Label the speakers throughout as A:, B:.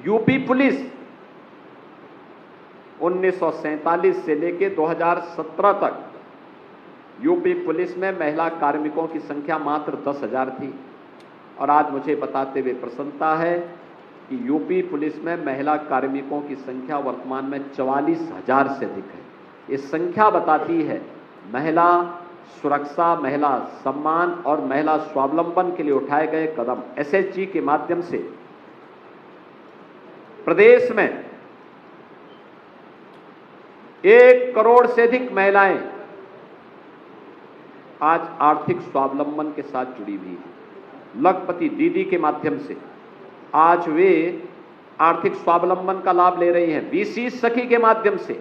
A: UP police 1947 से लेकर 2017 तक यूपी पुलिस में महिला कार्मिकों की संख्या मात्र 10,000 थी और आज मुझे बताते हुए प्रसन्नता है कि यूपी पुलिस में महिला कार्मिकों की संख्या वर्तमान में 44,000 से अधिक है। ये संख्या बताती है महिला सुरक्षा, महिला सम्मान और महिला स्वावलंबन के लिए उठाए गए कदम। एसएचजी के माध्यम से प्रदेश में 1 करोड़ से अधिक महिलाएं आज आर्थिक स्वावलंबन के साथ जुड़ी हुई हैं। लखपति दीदी के माध्यम से आज वे आर्थिक स्वावलंबन का लाभ ले रही हैं। बीसी सखी के माध्यम से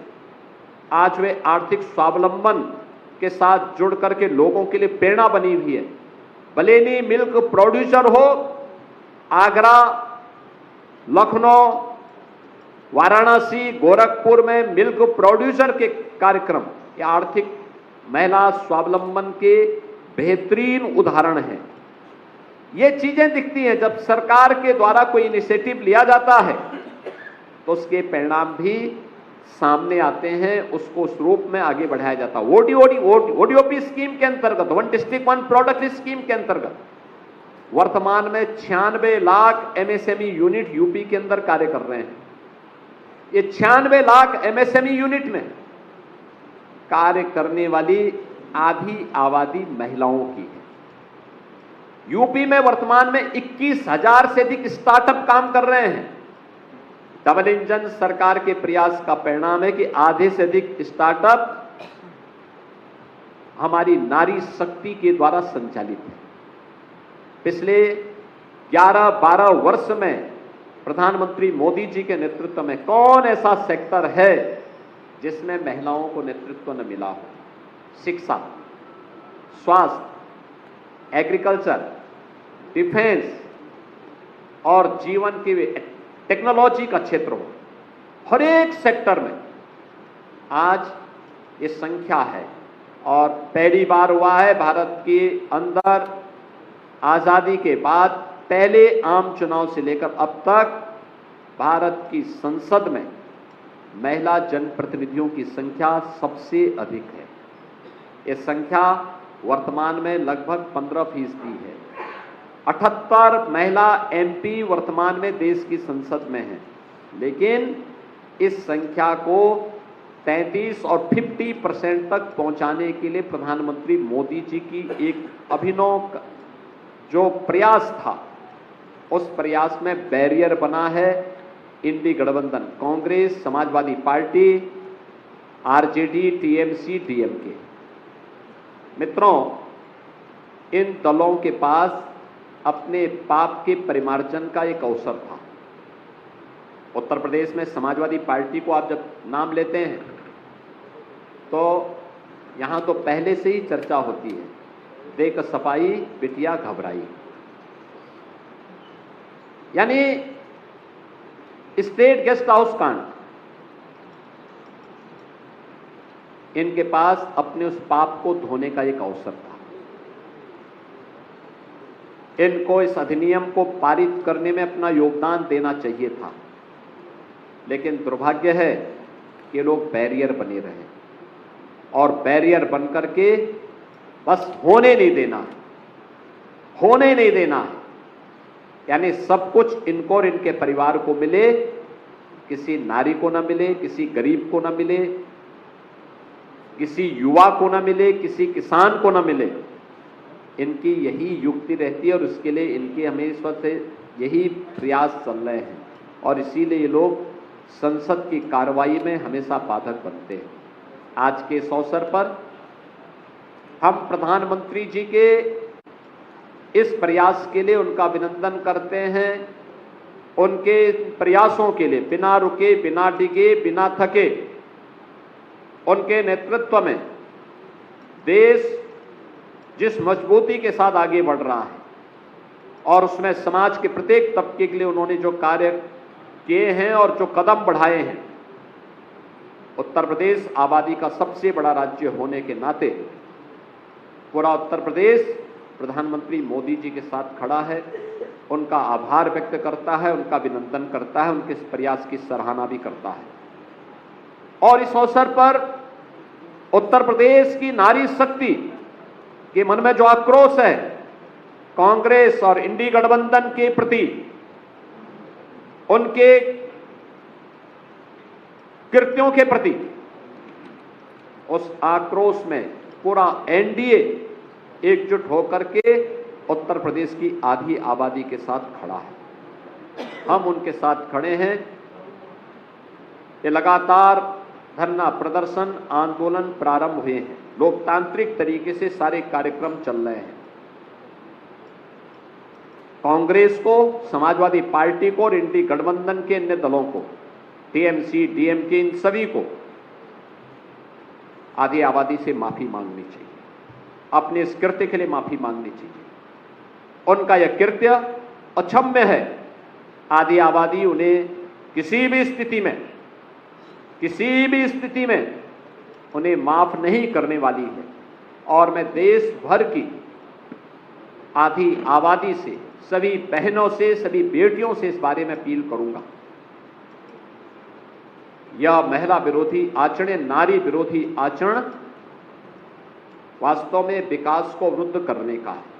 A: आज वे आर्थिक स्वावलंबन के साथ जुड़ करके लोगों के लिए प्रेरणा बनी हुई है। बलेनी मिल्क प्रोड्यूसर हो, आगरा, लखनऊ, वाराणसी, गोरखपुर में मिल्क प्रोड्यूसर के कार्यक्रम ये आर्थिक महिला स्वावलंबन के बेहतरीन उदाहरण हैं। ये चीजें दिखती हैं जब सरकार के द्वारा कोई इनिशिएटिव लिया जाता है तो उसके परिणाम भी सामने आते हैं, उसको उस रूप में आगे बढ़ाया जाता है। ओडीओपी स्कीम के अंतर्गत, one district one product scheme के अंतर्गत वर्तमान में 96 लाख एमएसएमई यूनिट यूपी के अंदर कार्य कर रहे हैं। ये 96 लाख एमएसएमई यूनिट में कार्य करने वाली आधी आबादी महिलाओं की है। यूपी में वर्तमान में 21,000 से अधिक स्टार्टअप काम कर रहे हैं। डबल इंजन सरकार के प्रयास का परिणाम है कि आधे से अधिक स्टार्टअप हमारी नारी शक्ति के द्वारा संचालित है। पिछले 11-12 वर्ष में प्रधानमंत्री मोदी जी के नेतृत्व में कौन ऐसा सेक्टर है जिसमें महिलाओं को नेतृत्व न मिला हो? शिक्षा, स्वास्थ्य, एग्रीकल्चर, डिफेंस और जीवन की टेक्नोलॉजी का क्षेत्र हो, हर एक सेक्टर में आज ये संख्या है। और पहली बार हुआ है भारत के अंदर आजादी के बाद पहले आम चुनाव से लेकर अब तक भारत की संसद में महिला जनप्रतिनिधियों की संख्या सबसे अधिक है। ये संख्या वर्तमान में लगभग 15% है। 78 महिला एमपी वर्तमान में देश की संसद में है, लेकिन इस संख्या को 33 और 50% तक पहुंचाने के लिए प्रधानमंत्री मोदी जी की एक अभिनव जो प्रयास था, उस प्रयास में बैरियर बना है इंडी गठबंधन, Congress, Samajwadi party, RJD, TMC, DMK. मित्रों, इन दलों के पास अपने पाप के परिमार्जन का एक अवसर था। उत्तर प्रदेश में समाजवादी पार्टी को आप जब नाम लेते हैं तो यहां तो पहले से ही चर्चा होती है, देख सफाई बिटिया घबराई। यानी स्टेट गेस्ट हाउस कांड, इनके पास अपने उस पाप को धोने का एक अवसर था। इनको इस अधिनियम को पारित करने में अपना योगदान देना चाहिए था, लेकिन दुर्भाग्य है कि लोग बैरियर बने रहे और बैरियर बनकर के बस होने नहीं देना है, होने नहीं देना है। यानी सब कुछ इनको और इनके परिवार को मिले, किसी नारी को ना मिले, किसी गरीब को ना मिले, किसी युवा को ना मिले, किसी किसान को ना मिले। इनकी यही युक्ति रहती है और उसके लिए इनके हमेशा से यही प्रयास चल रहे हैं और इसीलिए ये लोग संसद की कार्रवाई में हमेशा बाधक बनते हैं। आज के इस अवसर पर हम प्रधानमंत्री जी के इस प्रयास के लिए उनका अभिनंदन करते हैं। उनके प्रयासों के लिए बिना रुके, बिना डिगे, बिना थके उनके नेतृत्व में देश जिस मजबूती के साथ आगे बढ़ रहा है और उसमें समाज के प्रत्येक तबके के लिए उन्होंने जो कार्य किए हैं और जो कदम बढ़ाए हैं, उत्तर प्रदेश आबादी का सबसे बड़ा राज्य होने के नाते पूरा उत्तर प्रदेश प्रधानमंत्री मोदी जी के साथ खड़ा है, उनका आभार व्यक्त करता है, उनका अभिनंदन करता है, उनके इस प्रयास की सराहना भी करता है। और इस अवसर पर उत्तर प्रदेश की नारी शक्ति के मन में जो आक्रोश है कांग्रेस और इंडी गठबंधन के प्रति, उनके कृत्यों के प्रति, उस आक्रोश में पूरा एनडीए एकजुट होकर के उत्तर प्रदेश की आधी आबादी के साथ खड़ा है। हम उनके साथ खड़े हैं। ये लगातार धरना प्रदर्शन आंदोलन प्रारंभ हुए हैं, लोकतांत्रिक तरीके से सारे कार्यक्रम चल रहे हैं। कांग्रेस को, समाजवादी पार्टी को और इंडी गठबंधन के अन्य दलों को, टीएमसी, डीएमके, इन सभी को आधी आबादी से माफी मांगनी चाहिए, अपने इस कृत्य के लिए माफी मांगनी चाहिए। उनका यह कृत्य अक्षम्य है। आधी आबादी उन्हें किसी भी स्थिति में उन्हें माफ नहीं करने वाली है। और मैं देश भर की आधी आबादी से, सभी बहनों से, सभी बेटियों से इस बारे में अपील करूंगा। यह महिला विरोधी आचरण, नारी विरोधी आचरण वास्तव में विकास को अवरुद्ध करने का है।